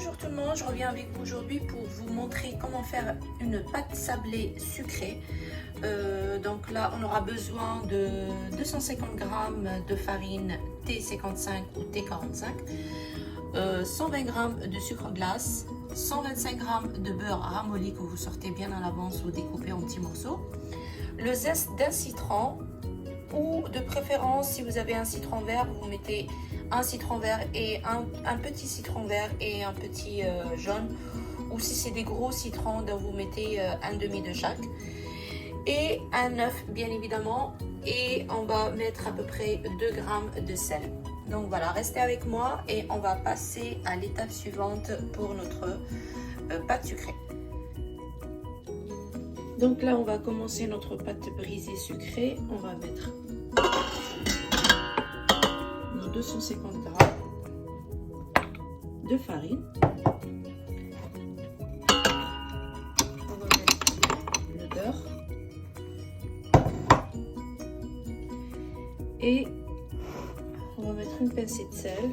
Bonjour tout le monde, je reviens avec vous aujourd'hui pour vous montrer comment faire une pâte sablée sucrée. Donc là on aura besoin de 250 g de farine T55 ou T45, 120 g de sucre glace, 125 g de beurre ramolli que vous sortez bien à l'avance ou découpez en petits morceaux, le zeste d'un citron, ou de préférence si vous avez un citron vert, vous mettez un citron vert et un petit citron vert et un petit jaune, ou si c'est des gros citrons, donc vous mettez un demi de chaque, et un œuf bien évidemment, et on va mettre à peu près 2 g de sel. Donc voilà, restez avec moi et on va passer à l'étape suivante pour notre pâte sucrée. Donc là on va commencer notre pâte brisée sucrée. On va mettre nos 250 g de farine. On va mettre le beurre et on va mettre une pincée de sel.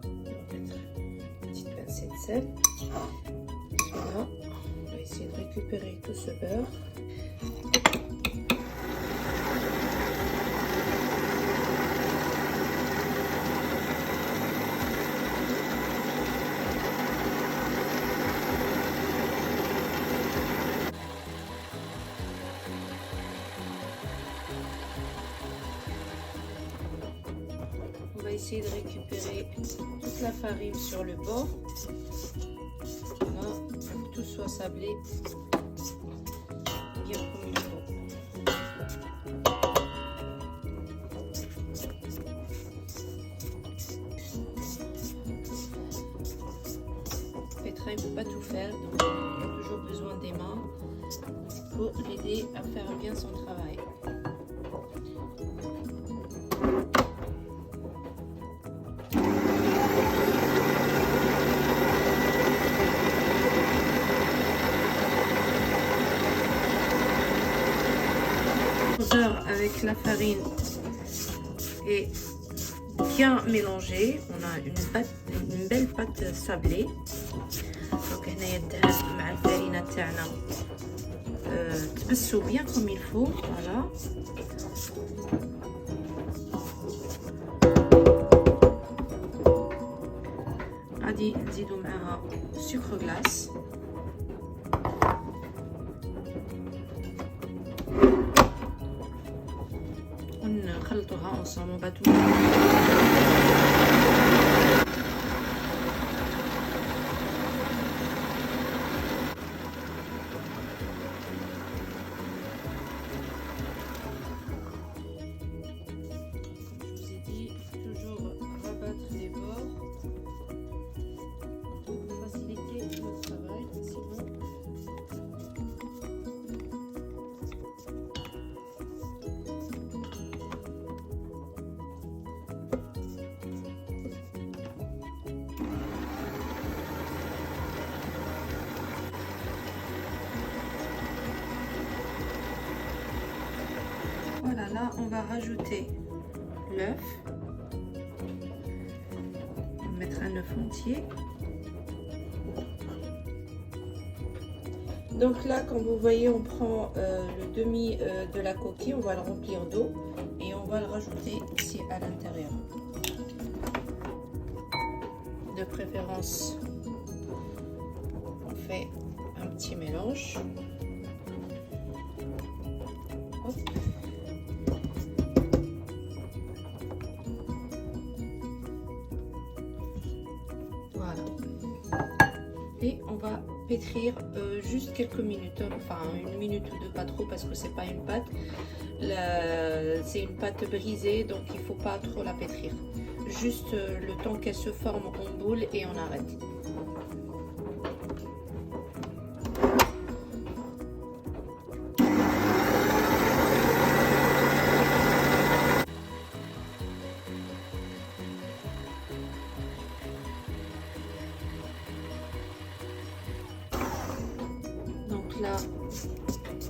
On va mettre une petite pincée de sel. Voilà. On va essayer de récupérer tout ce beurre. On va essayer de récupérer toute la farine sur le bord. Voilà, pour que tout soit sablé bien comme il faut. Petra ne peut pas tout faire, donc il a toujours besoin des mains pour l'aider à faire bien son travail. Avec la farine et bien mélangée, on a une belle pâte sablée. Donc هنايا الدهب مع الفرينة تاعنا تبسوا bien comme il faut. Voilà. غادي نزيدو معاها sucre glace. نخلطوها ensemble, on va tout. Je vous ai dit, toujours rabattre les bords pour faciliter le travail, sinon voilà, là on va rajouter l'œuf. On va mettre un œuf entier. Donc là, comme vous voyez, on prend le demi de la coquille, on va le remplir d'eau et on va le rajouter ici à l'intérieur. De préférence, on fait un petit mélange. Hop. Voilà. Et on va pétrir juste quelques minutes, enfin une minute ou deux, pas trop parce que c'est pas une pâte, c'est une pâte brisée, donc il faut pas trop la pétrir, juste le temps qu'elle se forme en boule et on arrête. Là,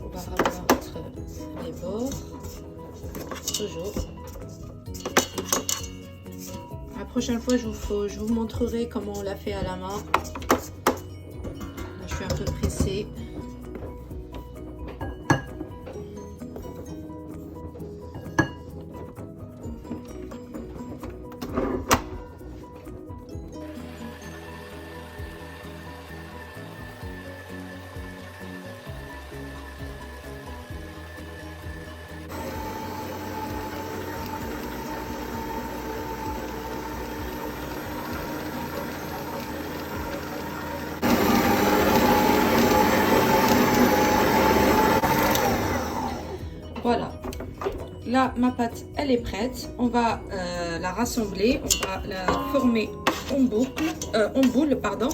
on va rabattre les bords, toujours. prochaine fois, je vous montrerai comment on l'a fait à la main. Là, je suis un peu pressée. Voilà, là ma pâte elle est prête, on va la rassembler, on va la former en boule, pardon.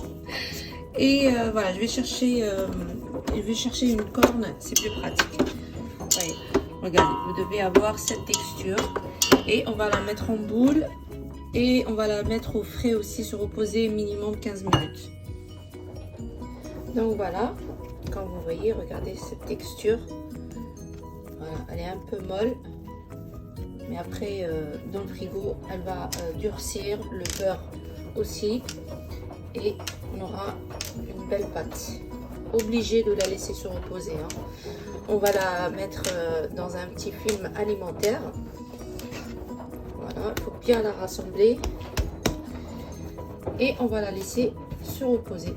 Et voilà, je vais chercher une corne, c'est plus pratique. Voyez, regardez, vous devez avoir cette texture et on va la mettre en boule et on va la mettre au frais aussi, se reposer minimum 15 minutes. Donc voilà, quand vous voyez, regardez cette texture. Voilà, elle est un peu molle, mais après dans le frigo elle va durcir, le beurre aussi, et on aura une belle pâte. Obligé de la laisser se reposer, hein. On va la mettre dans un petit film alimentaire. Voilà, il faut bien la rassembler et on va la laisser se reposer.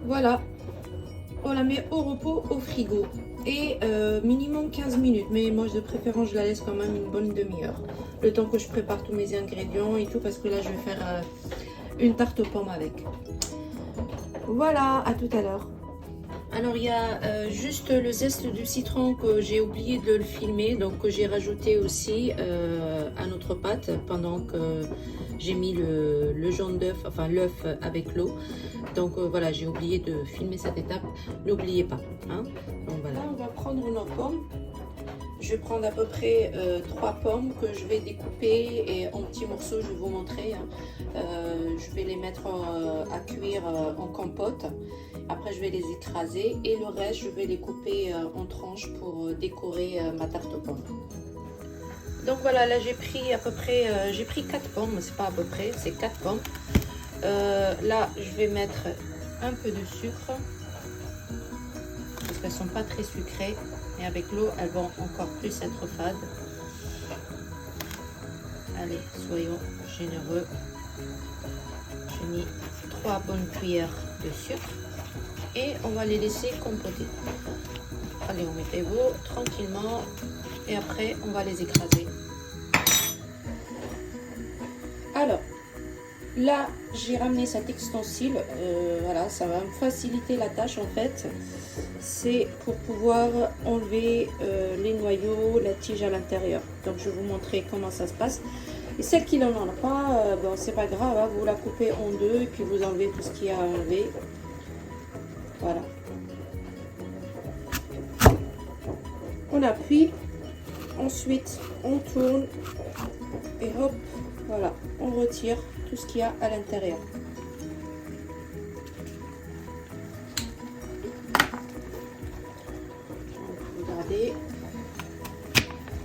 Voilà, on la met au repos au frigo et minimum 15 minutes, mais moi de préférence je la laisse quand même une bonne demi-heure, le temps que je prépare tous mes ingrédients et tout, parce que là je vais faire une tarte aux pommes avec. Voilà, à tout à l'heure. Alors il y a juste le zeste du citron que j'ai oublié de le filmer, donc que j'ai rajouté aussi à notre pâte pendant que j'ai mis le jaune d'œuf, enfin l'œuf avec l'eau. Donc voilà, j'ai oublié de filmer cette étape, n'oubliez pas, hein. Donc voilà, on va prendre nos pommes. Je vais prendre à peu près 3 pommes que je vais découper et en petits morceaux, je vais vous montrer, hein. Je vais les mettre à cuire en compote. Après, je vais les écraser et le reste, je vais les couper en tranches pour décorer ma tarte aux pommes. Donc voilà, là j'ai pris à peu près, j'ai pris 4 pommes, c'est pas à peu près, c'est 4 pommes. Là, je vais mettre un peu de sucre parce qu'elles sont pas très sucrées et avec l'eau, elles vont encore plus être fades. Allez, soyons généreux. J'ai mis 3 bonnes cuillères de sucre et on va les laisser compoter. Allez, on mettez-vous tranquillement et après on va les écraser. Alors, là, j'ai ramené cet extensile, voilà, ça va me faciliter la tâche en fait. C'est pour pouvoir enlever les noyaux, la tige à l'intérieur. Donc, je vais vous montrer comment ça se passe. Et celle qui n'en a pas, bon, c'est pas grave, hein, vous la coupez en deux et puis vous enlevez tout ce qu'il y a à enlever. Voilà. On appuie, ensuite on tourne et hop, voilà, on retire tout ce qu'il y a à l'intérieur. Regardez,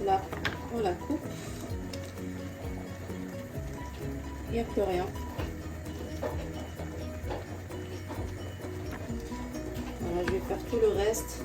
là on la coupe, il n'y a plus rien. Voilà, je vais faire tout le reste.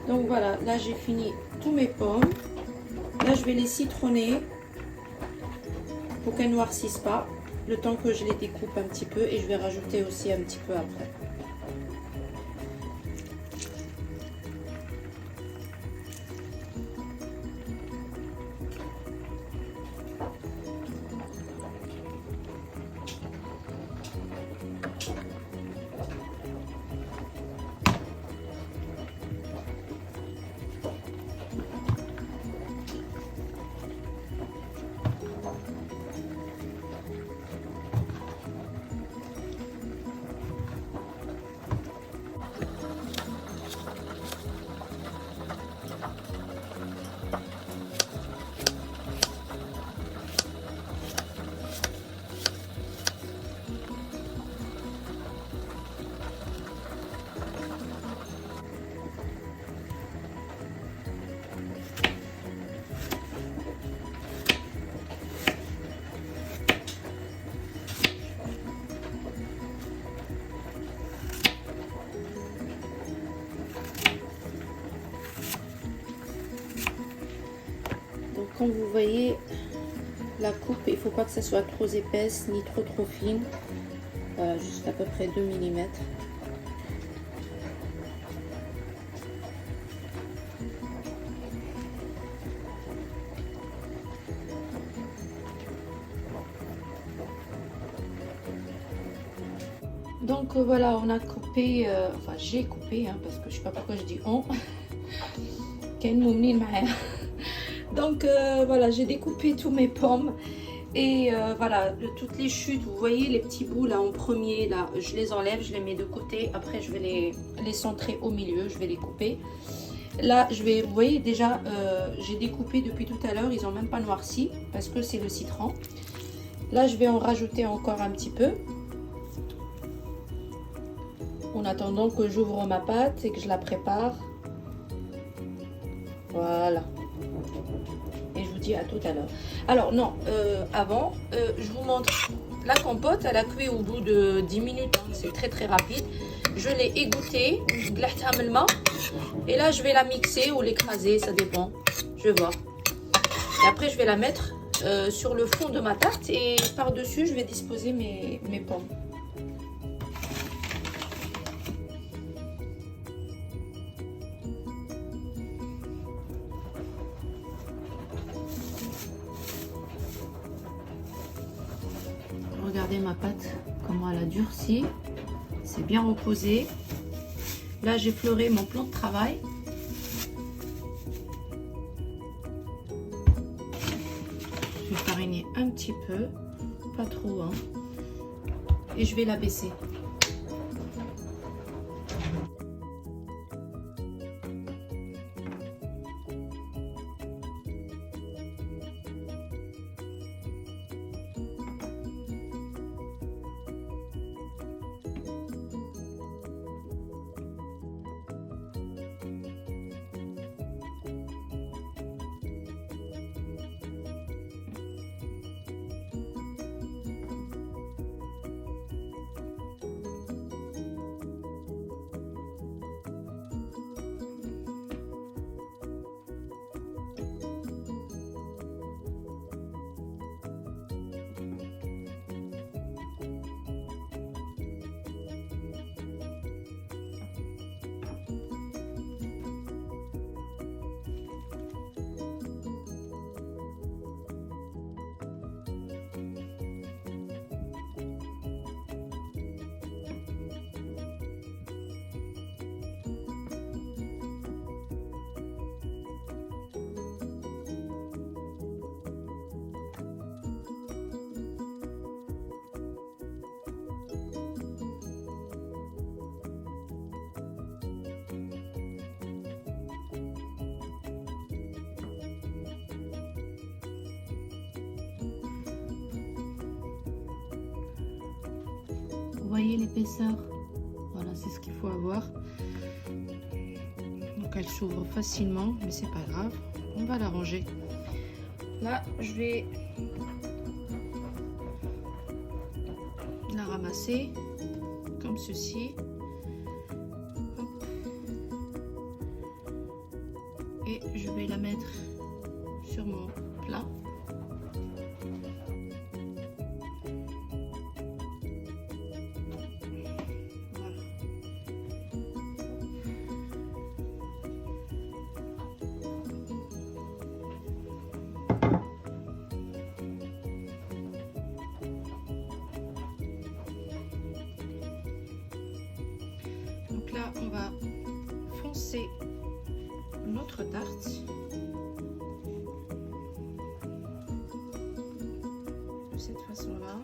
Donc voilà, là j'ai fini tous mes pommes. Là je vais les citronner pour qu'elles ne noircissent pas, le temps que je les découpe un petit peu, et je vais rajouter aussi un petit peu après. Comme vous voyez, la coupe, il ne faut pas que ça soit trop épaisse ni trop fine, juste à peu près 2 mm. Donc voilà, on a coupé, enfin j'ai coupé, hein, parce que je sais pas pourquoi je dis on. Donc voilà, j'ai découpé tous mes pommes et voilà, de toutes les chutes, vous voyez les petits bouts là en premier, là je les enlève, je les mets de côté, après je vais les centrer au milieu, je vais les couper. Là je vais, vous voyez déjà, j'ai découpé depuis tout à l'heure, ils n'ont même pas noirci parce que c'est le citron. Là je vais en rajouter encore un petit peu en attendant que j'ouvre ma pâte et que je la prépare. Voilà. Et je vous dis à tout à l'heure. Alors non, avant, je vous montre la compote. Elle a cuit au bout de 10 minutes. Hein, c'est très rapide. Je l'ai égouttée. Et là, je vais la mixer ou l'écraser. Ça dépend. Je vais voir. Et après, je vais la mettre sur le fond de ma tarte. Et par-dessus, je vais disposer mes pommes. Regardez ma pâte, comment elle a durci. C'est bien reposé. Là, j'ai fleuré mon plan de travail. Je vais fariner un petit peu, pas trop, hein. Et je vais la baisser. Vous voyez l'épaisseur? Voilà, c'est ce qu'il faut avoir. Donc elle s'ouvre facilement, mais c'est pas grave. On va la ranger. Là, je vais la ramasser comme ceci. Hop. et je vais la mettre sur mon plat. Donc là, on va foncer notre tarte. De cette façon-là.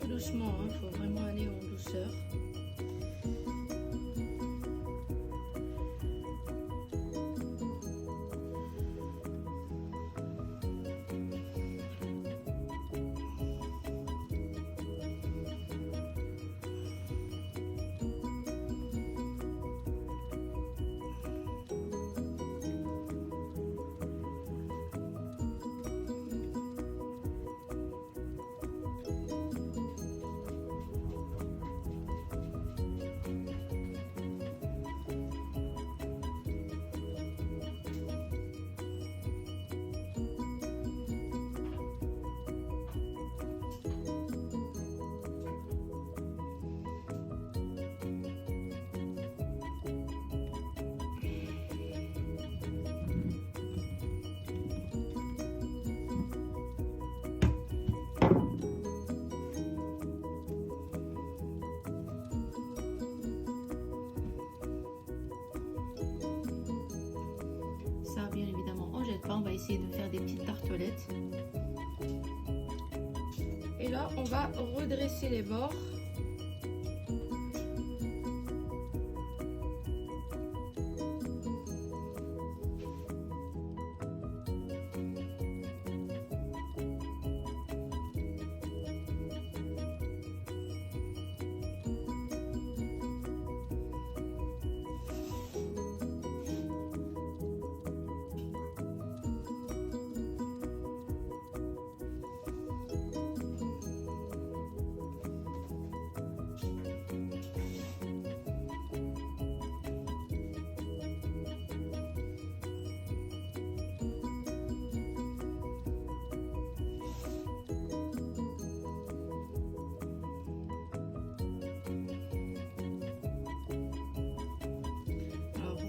Tout doucement, il faut vraiment aller en douceur. Ça, bien évidemment, on jette pas, on va essayer de faire des petites tartelettes. Et là, on va redresser les bords.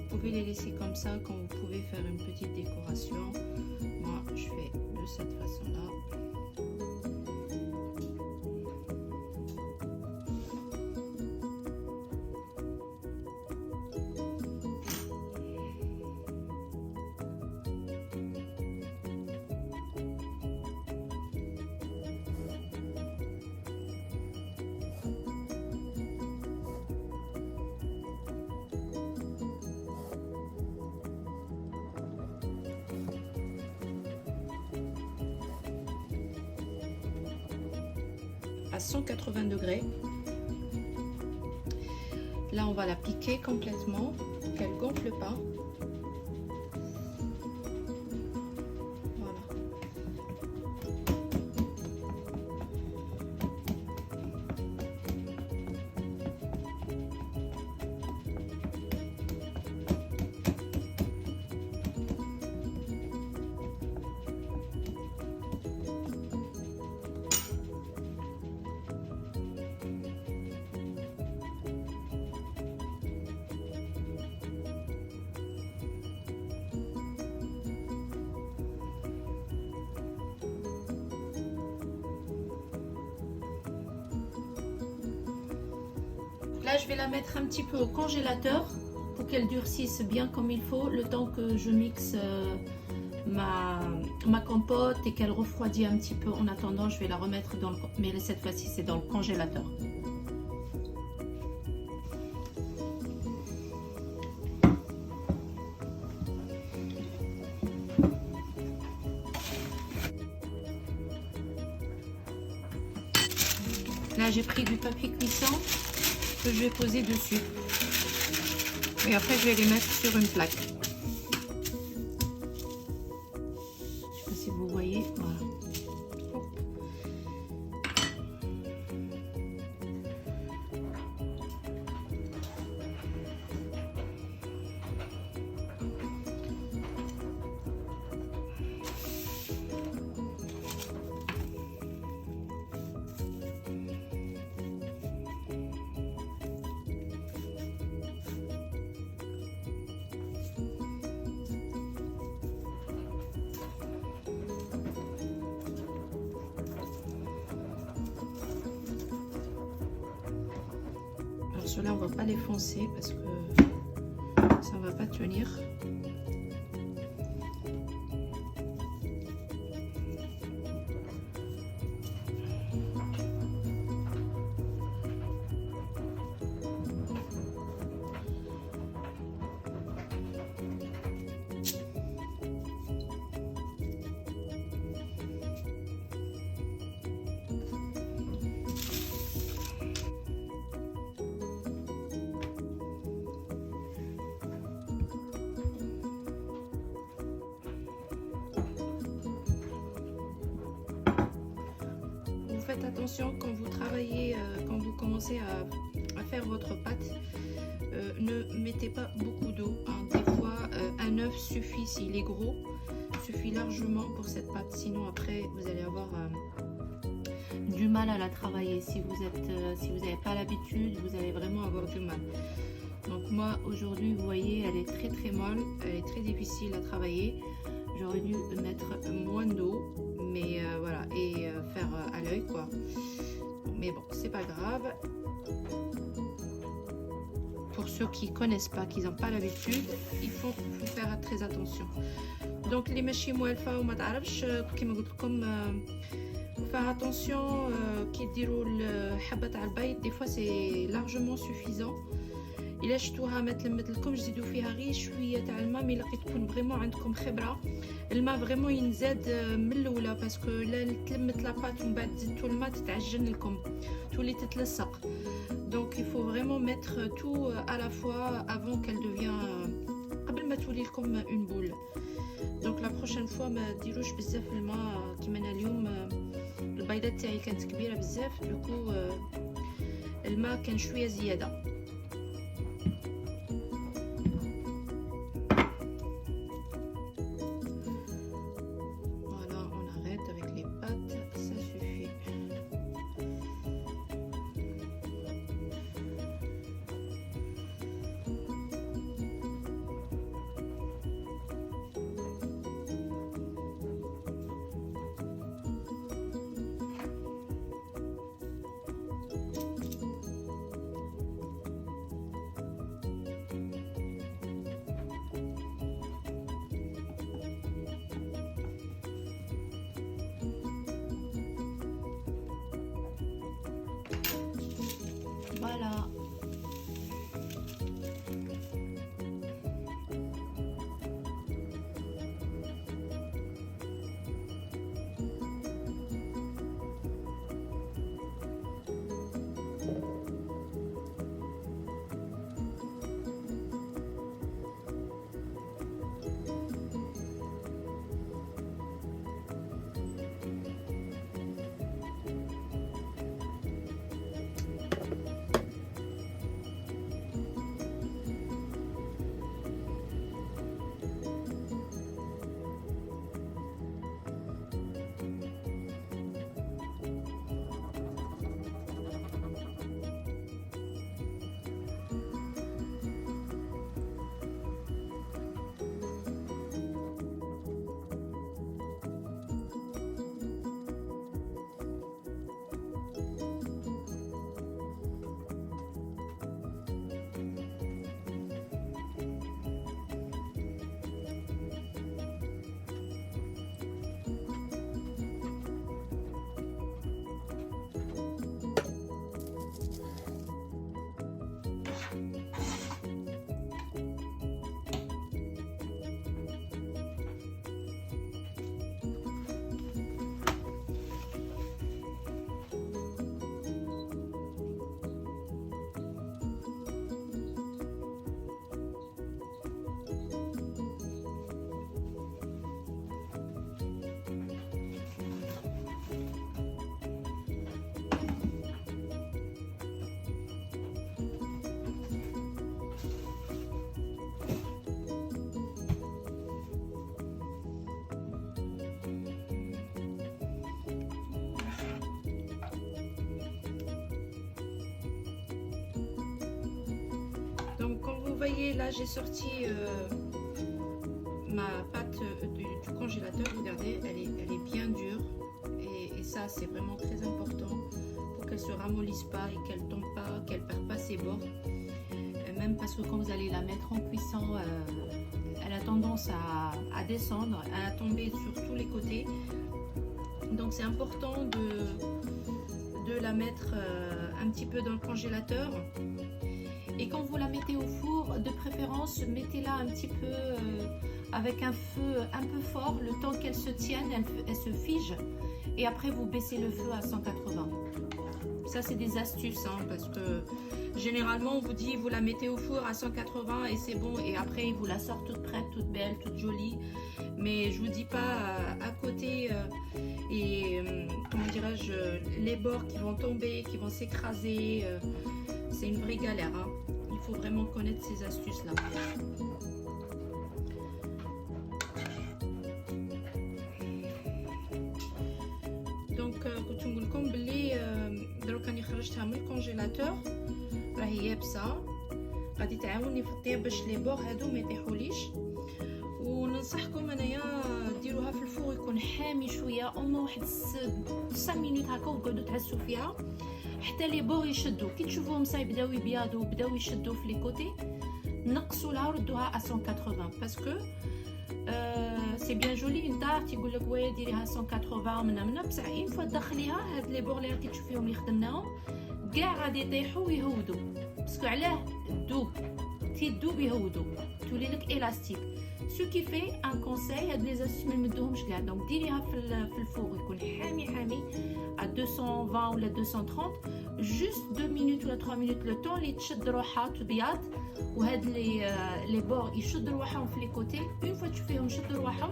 Vous pouvez les laisser comme ça quand vous pouvez faire une petite décoration. Moi, je fais de cette façon-là. À 180 degrés. Là, on va la piquer complètement, qu'elle gonfle pas. Voilà. Là, je vais la mettre un petit peu au congélateur pour qu'elle durcisse bien comme il faut, le temps que je mixe ma compote et qu'elle refroidit un petit peu. En attendant, je vais la remettre dans le... Mais cette fois-ci, c'est dans le congélateur. Là, j'ai pris du papier cuisson que je vais poser dessus. Et après, je vais les mettre sur une plaque. Je sais pas si vous voyez. Voilà. Hop. Alors ceux-là, on va pas les foncer parce que ça va pas tenir. Faites attention quand vous travaillez, quand vous commencez à faire votre pâte, ne mettez pas beaucoup d'eau, hein. Des fois un œuf suffit, s'il est gros, suffit largement pour cette pâte, sinon après vous allez avoir du mal à la travailler. Si vous n'avez pas l'habitude, vous allez vraiment avoir du mal. Donc moi aujourd'hui, vous voyez, elle est très molle, elle est très difficile à travailler. J'aurais dû mettre moins d'eau, mais voilà, et faire à l'œil quoi. Mais bon, c'est pas grave. Pour ceux qui connaissent pas, qui n'ont pas l'habitude, il faut faire très attention. Donc les ماشي موالفة وما تعرفش كيما قلت لكم faire attention كي ديروا الحبة تاع البيض دي فوا سي largement suffisant. الا شفتوها ما تلمت لكم زيدوا فيها غير شويه تاع الماء. مي لقيت تكون فريمون عندكم خبره الماء فريمون ينزاد من الاولى باسكو لا تلمت لاباط ومن بعد زدتوا الماء تتعجن لكم تولي تتلصق. دونك il faut vraiment mettre tout à la fois avant qu'elle devient قبل ما تولي لكم une boule. دونك la prochaine fois ما ديروش بزاف الماء كيما انا اليوم البيضات تاعي كانت كبيره بزاف دوكو الماء كان شويه زياده. Voilà. Donc comme vous voyez là j'ai sorti ma pâte du congélateur. Regardez, elle est bien dure et ça c'est vraiment très important pour qu'elle se ramollisse pas et qu'elle tombe pas, qu'elle perd pas ses bords. Même parce que quand vous allez la mettre en cuisson, elle a tendance à descendre, à tomber sur tous les côtés. Donc c'est important de la mettre un petit peu dans le congélateur. Et quand vous la mettez au four, de préférence, mettez-la un petit peu avec un feu un peu fort, le temps qu'elle se tienne, elle se fige. Et après, vous baissez le feu à 180. Ça, c'est des astuces, hein, parce que généralement, on vous dit, vous la mettez au four à 180 et c'est bon. Et après, il vous la sort toute prête, toute belle, toute jolie. Mais je vous dis pas à côté comment dirais-je, les bords qui vont tomber, qui vont s'écraser. C'est une vraie galère, hein. Il faut vraiment connaître ces astuces-là. Donc, كنت نقول لكم بلي دروك راني خرجتها من الكونجيلاتور راهي يابسه، غادي تعاوني في الطياب باش لي بور هادو ما يطيحوليش. وننصحكم انايا ديروها في الفور يكون حامي شويه، اومو واحد 5 مينوت هكا وقعدوا تعسوا فيها حتى لي بور يشدوا. كي تشوفوهم صاي بداو يبيضوا بداو يشدوا في لي كوتي، نقصوا لها وردوها à 180 باسكو سي بيان جولي نتاع تيقول لك وي ديريها 180 منا بصح اين فوا تدخليها هاد لي بور اللي راكي تشوفيهم اللي خدمناهم كاع غادي يطيحوا ويهودوا باسكو علاه دوب تيدوب يهودوا تولي لك الاستيك. سو كي في ان كونساي هاد لي زاستيس ما نمدوهمش كاع. دونك ديريها في الفور يكون حامي à 220 ولا 230 juste 2 minutes ولا 3 minutes le temps اللي تشد روحها تبيض وهاد لي بور يشد رواحهم في لي كوتي. اون فوا تشوفيهم شد رواحهم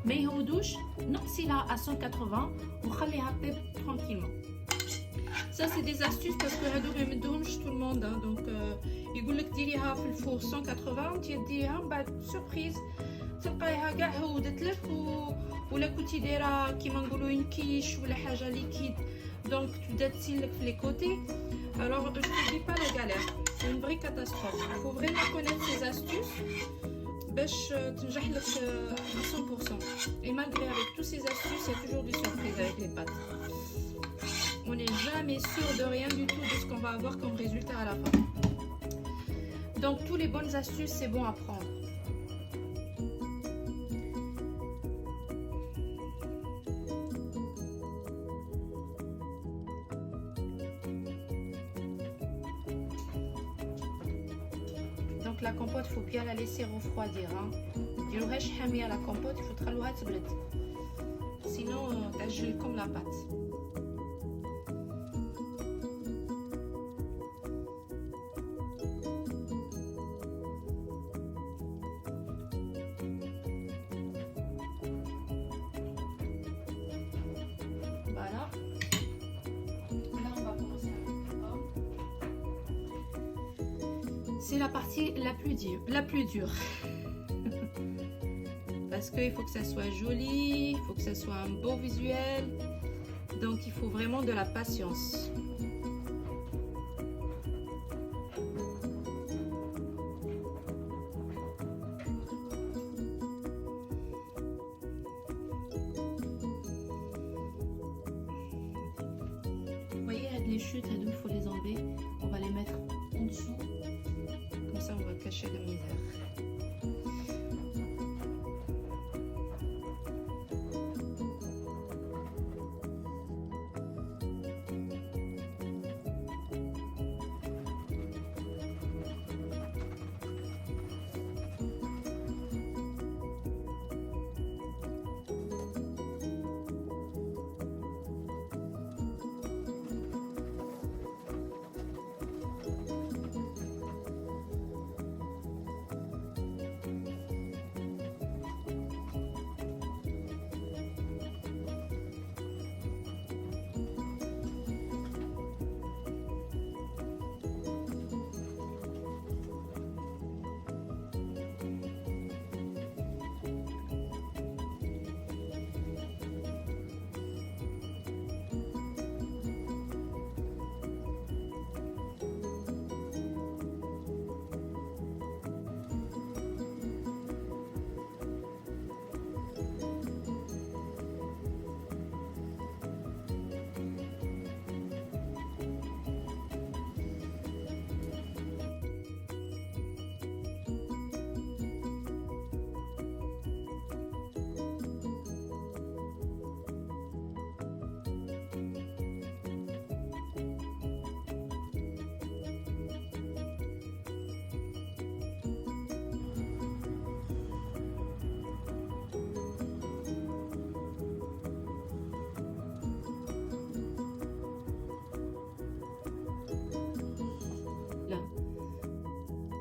ما يهودوش، نقصي لها à 180 وخليها طيب ترانكيلمون. Ça c'est des astuces parce que هادو ما يمدوهمش tout le monde, hein. Donc يقول لك ديريها في الفور 180 وانتي ديريها من بعد سوربريز تلقايها كاع هودت لك ولا كنتي دايره كيما نقولوا اون كيش ولا حاجه ليكيد دونك تبدا تسيلك في لي كوتي. Alors je ne dis pas la galère, c'est une vraie catastrophe. Il faut vraiment connaître ces astuces باش تنجح لك à 100%. Et malgré avec toutes ces astuces, il y a toujours des surprises avec les pâtes. On n'est jamais sûr de rien du tout de ce qu'on va avoir comme résultat à la fin. Donc toutes les bonnes astuces, c'est bon à prendre. Donc la compote, il faut bien la laisser refroidir, hein. ديروهاش حامية la compote, il faut تخلوها تبرد. Sinon تعجل comme la pâte. Voilà. Là on va commencer avec les pommes. C'est la partie la plus dure. Parce qu'il faut que ça soit joli, il faut que ça soit un beau visuel. Donc il faut vraiment de la patience. Vous voyez, les chutes, il faut les enlever. On va les mettre en dessous. Comme ça, on va cacher la misère.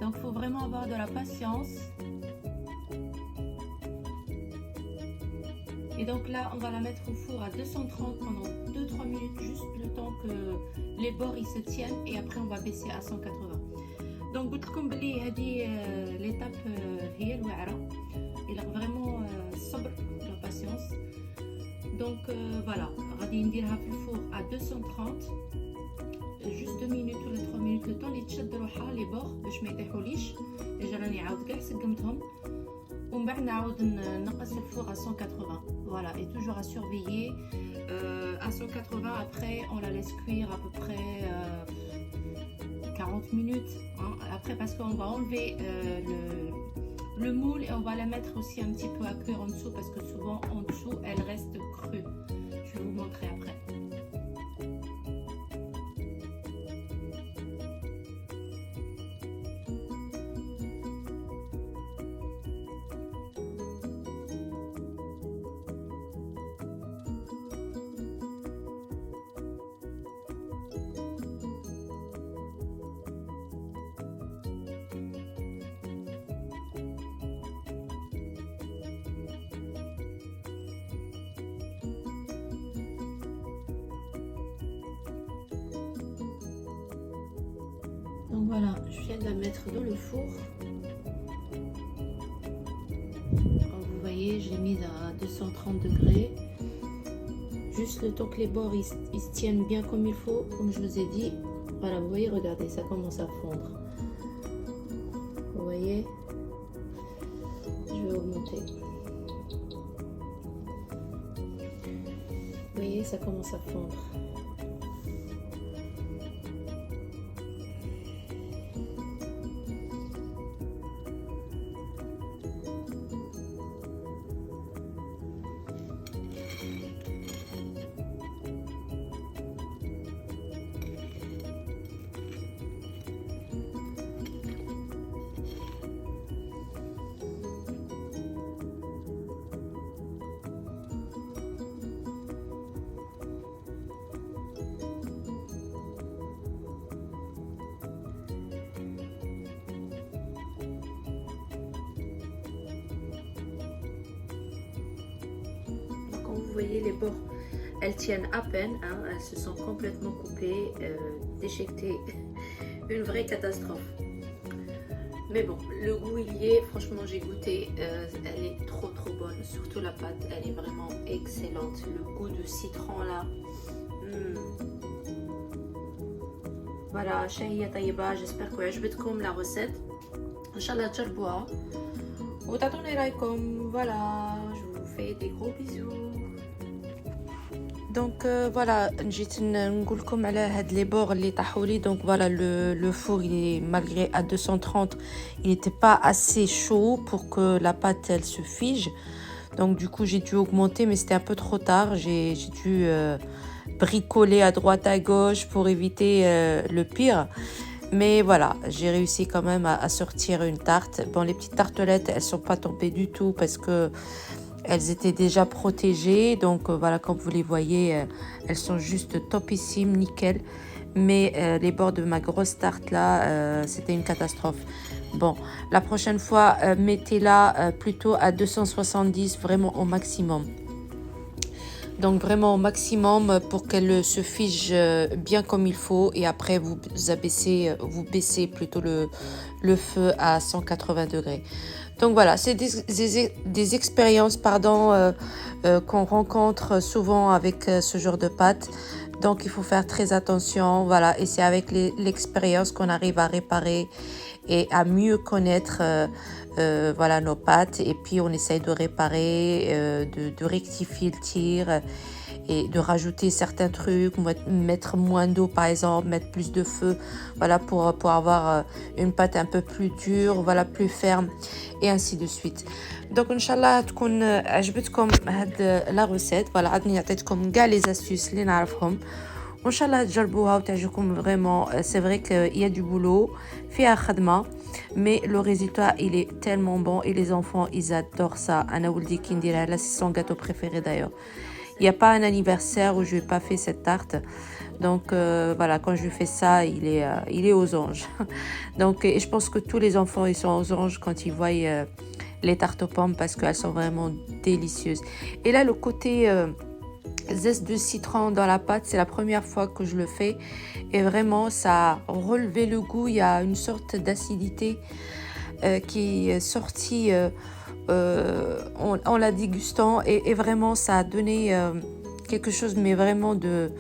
Donc il faut vraiment avoir de la patience. Et donc là, on va la mettre au four à 230 pendant 2-3 minutes, juste le temps que les bords ils se tiennent, et après on va baisser à 180. Donc قلت لكم بلي هذه l'étape هي الواعرة. Il a vraiment الصبر, la patience. Donc voilà, غادي نديرها في الفور à 230 juste 2 minutes ولا 3 minutes, le temps اللي تشد روحها لي بور باش ما يطيحوليش. ديجا راني عاود كاع سقمتهم. ومن بعد نعاود نقص الفور à 180. Voilà, et toujours à surveiller. À 180, après on la laisse cuire à peu près 40 minutes. Hein. Après, parce qu'on va enlever le moule et on va la mettre aussi un petit peu à cuire en dessous, parce que souvent en dessous elle reste crue. Je vais vous montrer après. Donc voilà, je viens de la mettre dans le four. Comme vous voyez, je l'ai mise à 230 degrés. Juste le temps que les bords ils se tiennent bien comme il faut, comme je vous ai dit. Voilà, vous voyez, regardez, ça commence à fondre. Vous voyez, je vais augmenter. Vous voyez, ça commence à fondre. Vous voyez, les bords, elles tiennent à peine, hein, elles se sont complètement coupées, déchiquetées. Une vraie catastrophe. Mais bon, le goût il y est, franchement j'ai goûté, elle est trop bonne, surtout la pâte, elle est vraiment excellente. Le goût de citron là. Voilà, شهية طيبة. J'espère que عجبتكم la recette. إن شاء الله تجربوها وتعطوني رايكم. Voilà, je vous fais des gros bisous. Donc voilà, جيت نقول لكم على هاد لي بور اللي طاحوا لي. Donc voilà, le four il est malgré à 230, il n'était pas assez chaud pour que la pâte elle se fige. Donc du coup, j'ai dû augmenter, mais c'était un peu trop tard. J'ai dû bricoler à droite à gauche pour éviter le pire. Mais voilà, j'ai réussi quand même à sortir une tarte. Bon, les petites tartelettes, elles sont pas tombées du tout parce que elles étaient déjà protégées. Donc voilà, comme vous les voyez, elles sont juste topissimes, nickel. Mais les bords de ma grosse tarte là, c'était une catastrophe. Bon, la prochaine fois, mettez-la plutôt à 270, vraiment au maximum. Donc vraiment au maximum pour qu'elle se fige bien comme il faut. Et après, vous baissez plutôt le feu à 180 degrés. Donc voilà, c'est des expériences qu'on rencontre souvent avec ce genre de pâte. Donc il faut faire très attention, voilà, et c'est avec l'expérience qu'on arrive à réparer et à mieux connaître voilà, nos pâtes. Et puis on essaye de réparer, de rectifier le tir et de rajouter certains trucs, mettre moins d'eau par exemple, mettre plus de feu, voilà, pour avoir une pâte un peu plus dure, voilà, plus ferme, et ainsi de suite. Donc inchallah تكون عجبتكم هاد la recette. Voilà, عطني عطيتكم كاع les astuces اللي نعرفهم. وان شاء الله تجربوها وتعجبكم vraiment. C'est vrai qu'il y a du boulot, فيها خدمة, mais le résultat il est tellement bon et les enfants ils adorent ça. انا ولدي كي نديرها لا, c'est son gâteau préféré d'ailleurs. il n'y a pas un anniversaire où je n'ai pas fait cette tarte. Donc voilà, quand je fais ça, il est aux anges. Donc, et je pense que tous les enfants, ils sont aux anges quand ils voient les tartes aux pommes parce qu'elles sont vraiment délicieuses. Et là, le côté zeste de citron dans la pâte, c'est la première fois que je le fais. Et vraiment, ça a relevé le goût. Il y a une sorte d'acidité qui est sortie en la dégustant. Et vraiment, ça a donné quelque chose, mais vraiment de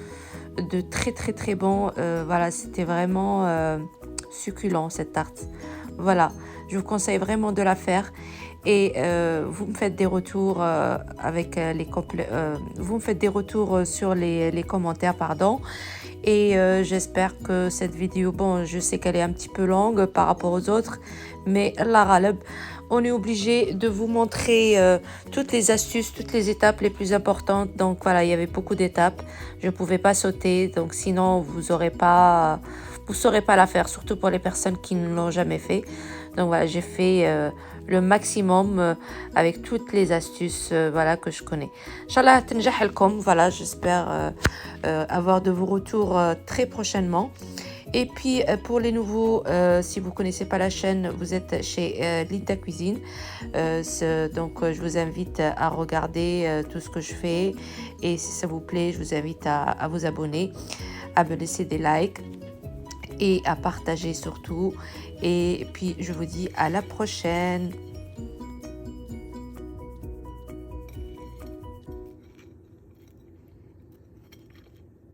très très très bon. Voilà, c'était vraiment succulent cette tarte. Voilà, je vous conseille vraiment de la faire. Et vous me faites des retours vous me faites des retours sur les commentaires, pardon. Et j'espère que cette vidéo, bon, je sais qu'elle est un petit peu longue par rapport aux autres, mais la ghalab, on est obligé de vous montrer toutes les astuces, toutes les étapes les plus importantes. Donc voilà, il y avait beaucoup d'étapes. Je ne pouvais pas sauter, donc sinon vous saurez pas la faire, surtout pour les personnes qui ne l'ont jamais fait. Donc voilà, j'ai fait le maximum avec toutes les astuces voilà, que je connais. Inch'Allah, تنجح لكم. Voilà, j'espère avoir de vos retours très prochainement. Et puis pour les nouveaux, si vous ne connaissez pas la chaîne, vous êtes chez Linda Cuisine. Donc je vous invite à regarder tout ce que je fais. Et si ça vous plaît, je vous invite à vous abonner, à me laisser des likes et à partager surtout. Et puis je vous dis à la prochaine.